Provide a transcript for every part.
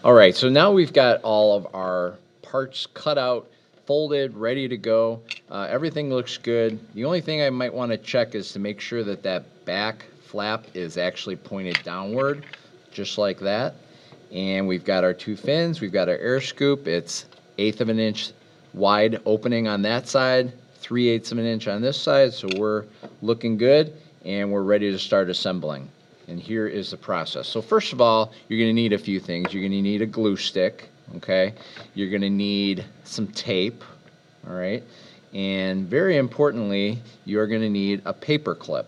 All right, so now we've got all of our parts cut out, folded, ready to go. Everything looks good. The only thing I might want to check is to make sure that that back flap is actually pointed downward, just like that. And we've got our two fins. We've got our air scoop. It's 1/8 of an inch wide opening on that side, 3/8 of an inch on this side. So we're looking good, and we're ready to start assembling. And here is the process. So first of all, you're going to need a few things. You're going to need a glue stick, okay? You're going to need some tape, all right? And very importantly, you're going to need a paper clip.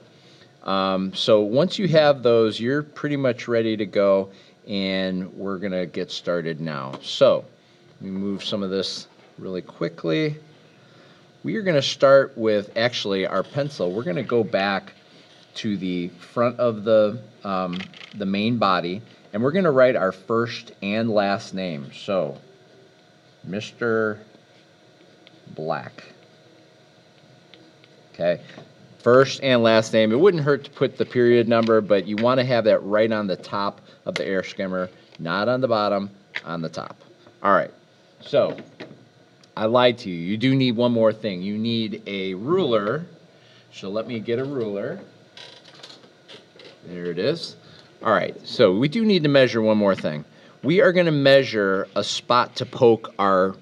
So once you have those, you're pretty much ready to go, and we're going to get started now. So let me move some of this really quickly. We are going to start with actually our pencil. We're going to go back to the front of the main body, and we're going to write our first and last name. So, Mr. Black. Okay, first and last name. It wouldn't hurt to put the period number, but you want to have that right on the top of the air skimmer, not on the bottom, on the top. All right, so I lied to you. You do need one more thing. You need a ruler. So let me get a ruler. There it is. All right, so we do need to measure one more thing. We are going to measure a spot to poke our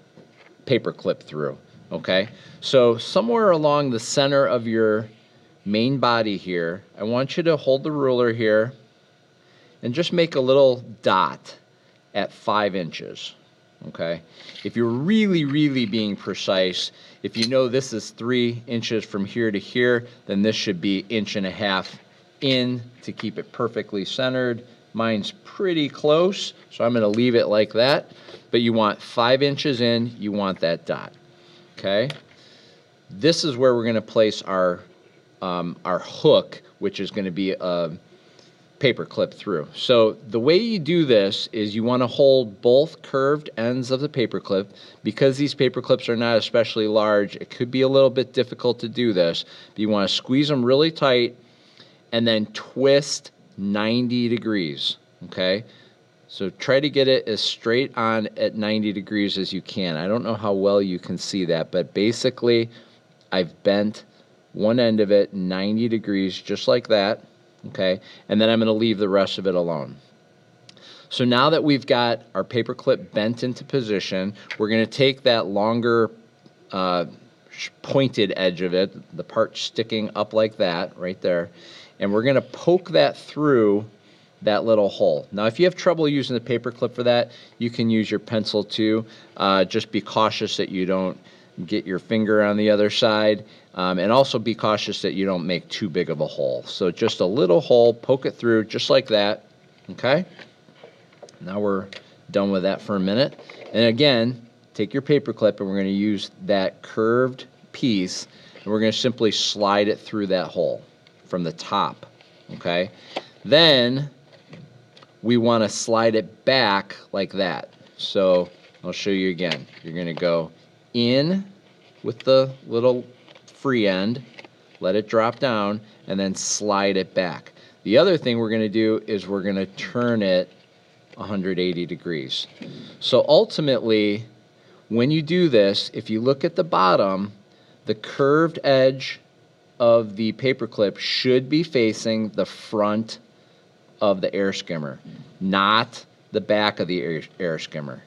paper clip through, okay? So somewhere along the center of your main body here, I want you to hold the ruler here and just make a little dot at 5 inches, okay? If you're really, really being precise, if you know this is 3 inches from here to here, then this should be 1.5 inches in to keep it perfectly centered. Mine's pretty close, so I'm going to leave it like that. But you want 5 inches in, you want that dot. Okay? This is where we're going to place our hook, which is going to be a paper clip through. So the way you do this is you want to hold both curved ends of the paper clip. Because these paper clips are not especially large, it could be a little bit difficult to do this. But you want to squeeze them really tight and then twist 90 degrees, okay? So try to get it as straight on at 90 degrees as you can. I don't know how well you can see that, but basically I've bent one end of it 90 degrees just like that, okay? And then I'm going to leave the rest of it alone. So now that we've got our paper clip bent into position, we're going to take that longer pointed edge of it, the part sticking up like that right there, and we're going to poke that through that little hole. Now, if you have trouble using the paper clip for that, you can use your pencil too. Just be cautious that you don't get your finger on the other side, and also be cautious that you don't make too big of a hole. So just a little hole, poke it through just like that, okay? Now we're done with that for a minute. And again, take your paper clip, and we're going to use that curved piece, and we're going to simply slide it through that hole from the top, okay? Then we want to slide it back like that. So I'll show you again. You're going to go in with the little free end, let it drop down, and then slide it back. The other thing we're going to do is we're going to turn it 180 degrees. So ultimately, when you do this, if you look at the bottom, the curved edge of the paper clip should be facing the front of the air skimmer, not the back of the air skimmer.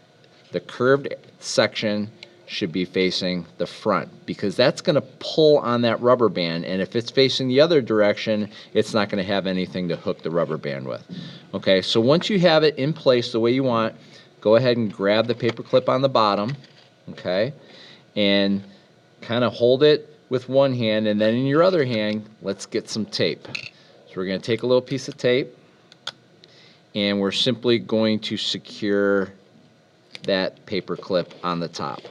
The curved section should be facing the front, because that's going to pull on that rubber band, and if it's facing the other direction, it's not going to have anything to hook the rubber band with. Okay, so once you have it in place the way you want, go ahead and grab the paper clip on the bottom, okay, and kind of hold it with one hand, and then in your other hand, let's get some tape. So we're going to take a little piece of tape, and we're simply going to secure that paper clip on the top.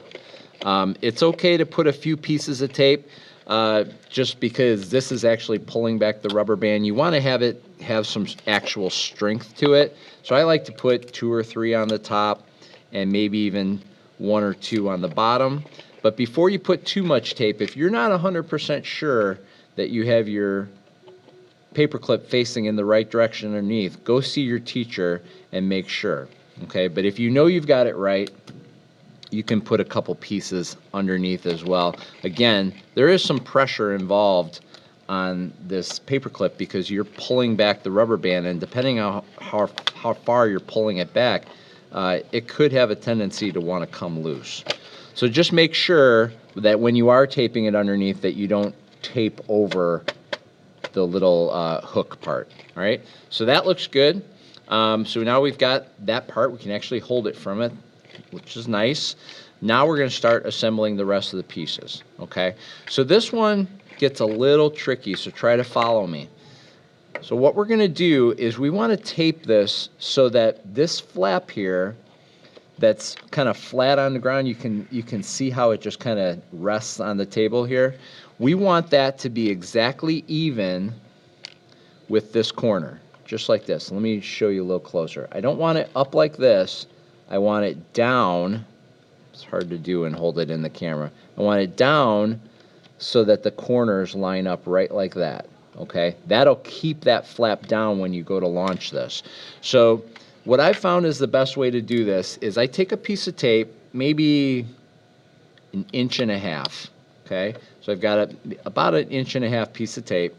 It's okay to put a few pieces of tape, just because this is actually pulling back the rubber band. You want to have it have some actual strength to it. So I like to put 2 or 3 on the top, and maybe even 1 or 2 on the bottom. But before you put too much tape, if you're not 100% sure that you have your paper clip facing in the right direction underneath, go see your teacher and make sure. Okay, but if you know you've got it right, you can put a couple pieces underneath as well. Again, there is some pressure involved on this paper clip because you're pulling back the rubber band, and depending on how far you're pulling it back, it could have a tendency to want to come loose. So just make sure that when you are taping it underneath that you don't tape over the little hook part. All right, so that looks good. So now we've got that part. We can actually hold it from it, which is nice. Now we're going to start assembling the rest of the pieces. Okay, so this one gets a little tricky, so try to follow me. So what we're going to do is we want to tape this so that this flap here that's kind of flat on the ground, you can see how it just kind of rests on the table here. We want that to be exactly even with this corner, just like this. Let me show you a little closer. I don't want it up like this. I want it down. It's hard to do and hold it in the camera. I want it down so that the corners line up right like that. Okay, that'll keep that flap down when you go to launch this. So what I found is the best way to do this is I take a piece of tape, maybe 1.5 inches. Okay, so I've got about 1.5 inches piece of tape,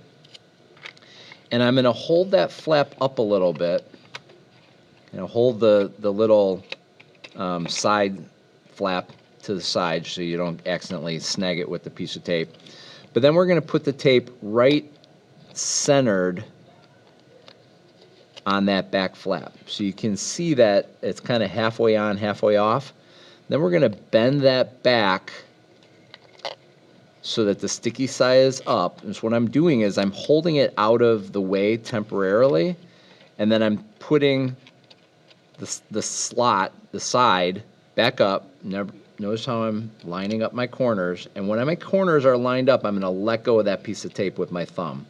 and I'm going to hold that flap up a little bit. And I'll hold the little side flap to the side so you don't accidentally snag it with the piece of tape. But then we're going to put the tape right centered on that back flap. So you can see that it's kind of halfway on, halfway off. Then we're going to bend that back so that the sticky side is up. And so what I'm doing is I'm holding it out of the way temporarily, and then I'm putting the slot, the side, back up. Notice how I'm lining up my corners. And when my corners are lined up, I'm going to let go of that piece of tape with my thumb.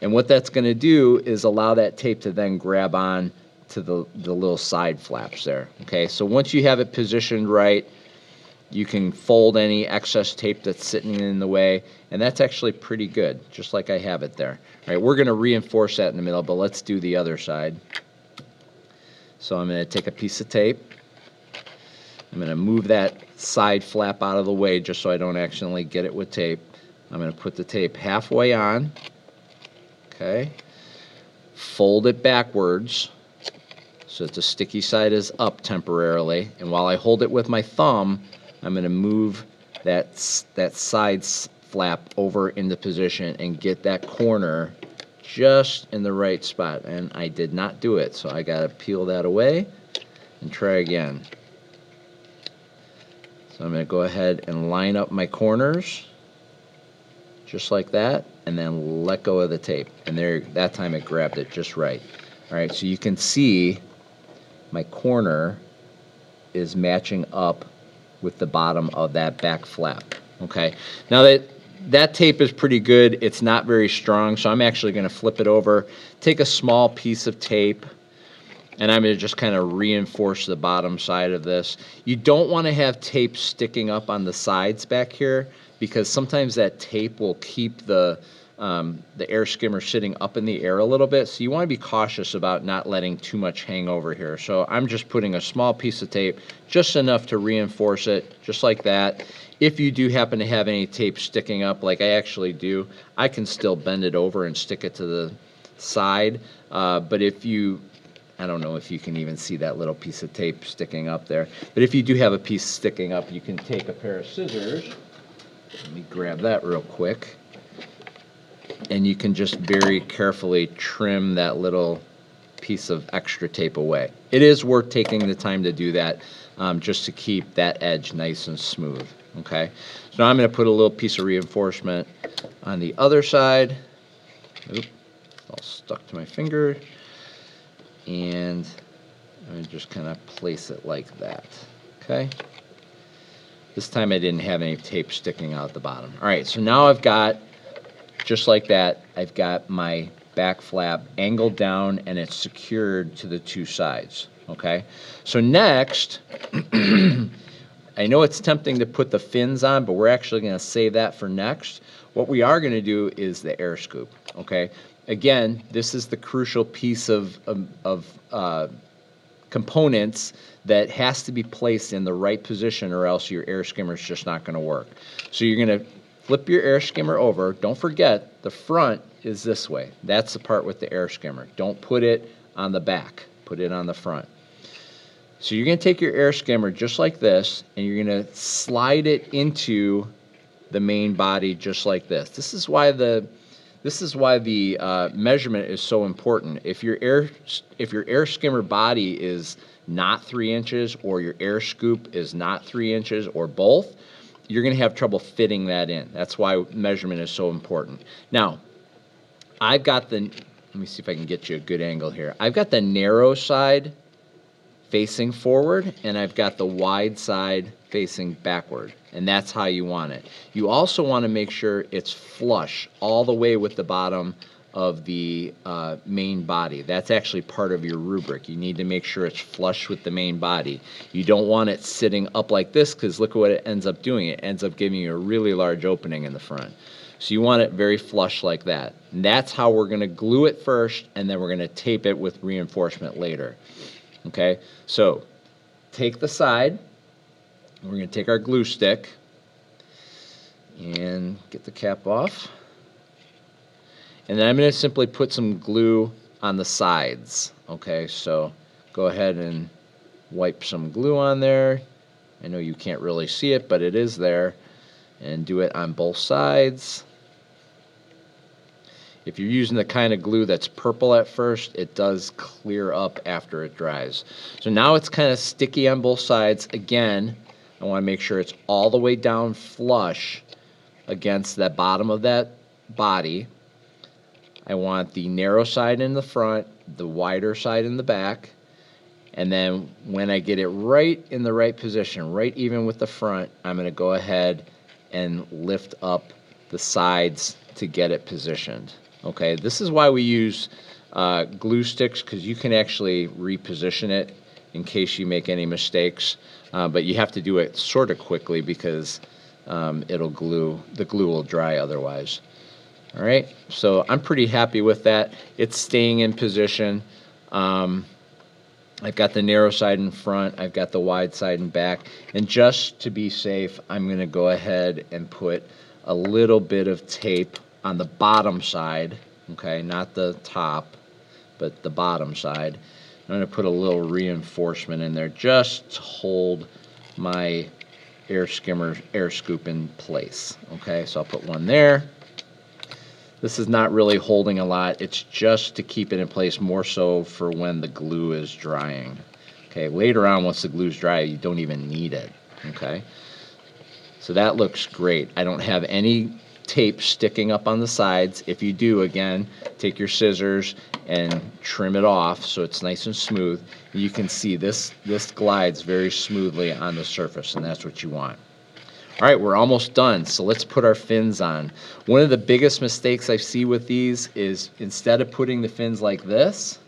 And what that's going to do is allow that tape to then grab on to the little side flaps there. Okay, so once you have it positioned right, you can fold any excess tape that's sitting in the way, and that's actually pretty good, just like I have it there. All right, we're going to reinforce that in the middle, but let's do the other side. So I'm going to take a piece of tape. I'm going to move that side flap out of the way just so I don't accidentally get it with tape. I'm going to put the tape halfway on. Okay. Fold it backwards so that the sticky side is up temporarily. And while I hold it with my thumb, I'm going to move that side flap over into position and get that corner just in the right spot. And I did not do it, so I got to peel that away and try again. So I'm going to go ahead and line up my corners just like that, and then let go of the tape. And there, that time it grabbed it just right. All right, so you can see my corner is matching up with the bottom of that back flap. Okay, now that tape is pretty good. It's not very strong, so I'm actually going to flip it over, take a small piece of tape, and I'm going to just kind of reinforce the bottom side of this. You don't want to have tape sticking up on the sides back here, because sometimes that tape will keep the air skimmer sitting up in the air a little bit. So you want to be cautious about not letting too much hang over here. So I'm just putting a small piece of tape, just enough to reinforce it, just like that. If you do happen to have any tape sticking up, like I actually do, I can still bend it over and stick it to the side. But if you, I don't know if you can even see that little piece of tape sticking up there. But if you do have a piece sticking up, you can take a pair of scissors. Let me grab that real quick. And you can just very carefully trim that little piece of extra tape away. It is worth taking the time to do that, just to keep that edge nice and smooth. Okay, so now I'm going to put a little piece of reinforcement on the other side. Oop, all stuck to my finger. And I'm going to just kind of place it like that. Okay. This time I didn't have any tape sticking out the bottom. All right, so now I've got, just like that, I've got my back flap angled down and it's secured to the two sides. Okay, so next, I know it's tempting to put the fins on, but we're actually going to save that for next. What we are going to do is the air scoop. Okay, again, this is the crucial piece of components that has to be placed in the right position, or else your air skimmer is just not going to work. So you're going to flip your air skimmer over. Don't forget, the front is this way. That's the part with the air skimmer. Don't put it on the back. Put it on the front. So you're going to take your air skimmer just like this, and you're going to slide it into the main body just like this. This is why the measurement is so important. If your air skimmer body is not 3 inches, or your air scoop is not 3 inches, or both, you're going to have trouble fitting that in. That's why measurement is so important. Now, I've got let me see if I can get you a good angle here. I've got the narrow side facing forward, and I've got the wide side facing backward, and that's how you want it. You also want to make sure it's flush all the way with the bottom of the main body. That's actually part of your rubric. You need to make sure it's flush with the main body. You don't want it sitting up like this, because look at what it ends up doing. It ends up giving you a really large opening in the front. So you want it very flush like that. And that's how we're going to glue it first, and then we're going to tape it with reinforcement later. Okay, so take the side. We're going to take our glue stick and get the cap off. And then I'm going to simply put some glue on the sides. Okay, so go ahead and wipe some glue on there. I know you can't really see it, but it is there. And do it on both sides. If you're using the kind of glue that's purple at first, it does clear up after it dries. So now it's kind of sticky on both sides. Again, I want to make sure it's all the way down flush against the bottom of that body. I want the narrow side in the front, the wider side in the back. And then when I get it right in the right position, right even with the front, I'm going to go ahead and lift up the sides to get it positioned. Okay, this is why we use glue sticks, because you can actually reposition it in case you make any mistakes. But you have to do it sort of quickly, because the glue will dry otherwise. All right, so I'm pretty happy with that. It's staying in position. I've got the narrow side in front, I've got the wide side in back, and just to be safe, I'm going to go ahead and put a little bit of tape on the bottom side, okay, not the top, but the bottom side. I'm going to put a little reinforcement in there just to hold my air scoop in place. Okay, so I'll put one there. This is not really holding a lot, it's just to keep it in place, more so for when the glue is drying. Okay, later on, once the glue's dry, you don't even need it. Okay, so that looks great. I don't have any tape sticking up on the sides. If you do, again, take your scissors and trim it off so it's nice and smooth. You can see this glides very smoothly on the surface, and that's what you want. All right, we're almost done, so let's put our fins on. One of the biggest mistakes I see with these is, instead of putting the fins like this,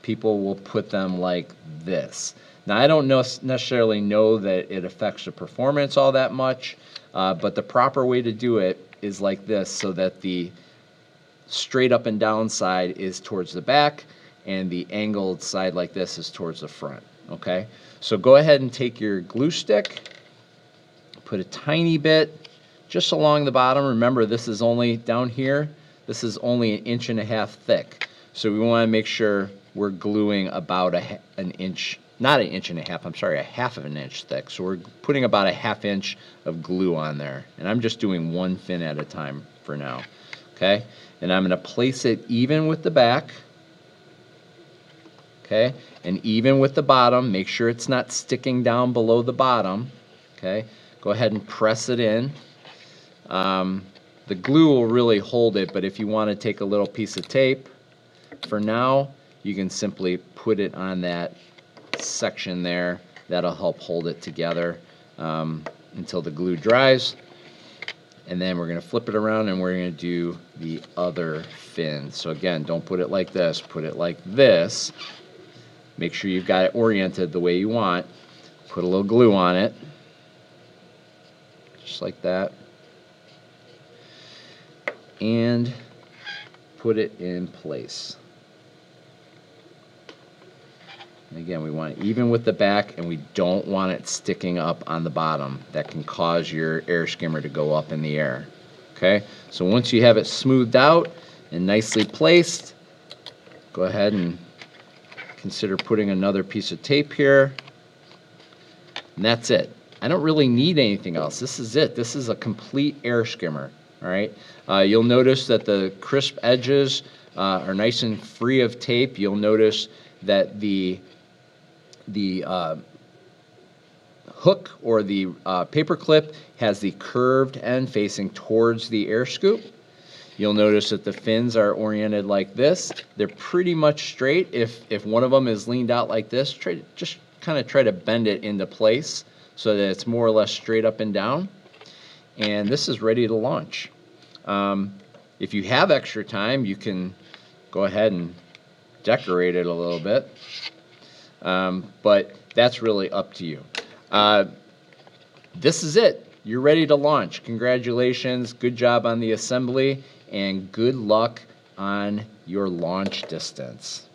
people will put them like this. Now, I don't necessarily know that it affects the performance all that much, but the proper way to do it is like this, so that the straight up and down side is towards the back, and the angled side like this is towards the front. Okay, so go ahead and take your glue stick, put a tiny bit just along the bottom. Remember, this is only down here, this is only 1.5 inches thick, so we want to make sure we're gluing about an inch, not 1.5 inches, I'm sorry, 1/2 inch thick. So we're putting about 1/2 inch of glue on there, and I'm just doing one fin at a time for now. Okay, and I'm going to place it even with the back, okay, and even with the bottom. Make sure it's not sticking down below the bottom. Okay, go ahead and press it in. The glue will really hold it, but if you want to take a little piece of tape, for now, you can simply put it on that section there. That'll help hold it together until the glue dries. And then we're going to flip it around, and we're going to do the other fin. So again, don't put it like this, put it like this. Make sure you've got it oriented the way you want. Put a little glue on it, just like that, and put it in place. And again, we want it even with the back, and we don't want it sticking up on the bottom. That can cause your air skimmer to go up in the air. Okay, so once you have it smoothed out and nicely placed, go ahead and consider putting another piece of tape here. And that's it. I don't really need anything else. This is it. This is a complete air skimmer. All right. You'll notice that the crisp edges are nice and free of tape. You'll notice that the hook or the paper clip has the curved end facing towards the air scoop. You'll notice that the fins are oriented like this. They're pretty much straight. If one of them is leaned out like this, just kind of try to bend it into place so that it's more or less straight up and down. And this is ready to launch. If you have extra time, you can go ahead and decorate it a little bit. But that's really up to you. This is it. You're ready to launch. Congratulations. Good job on the assembly, and good luck on your launch distance.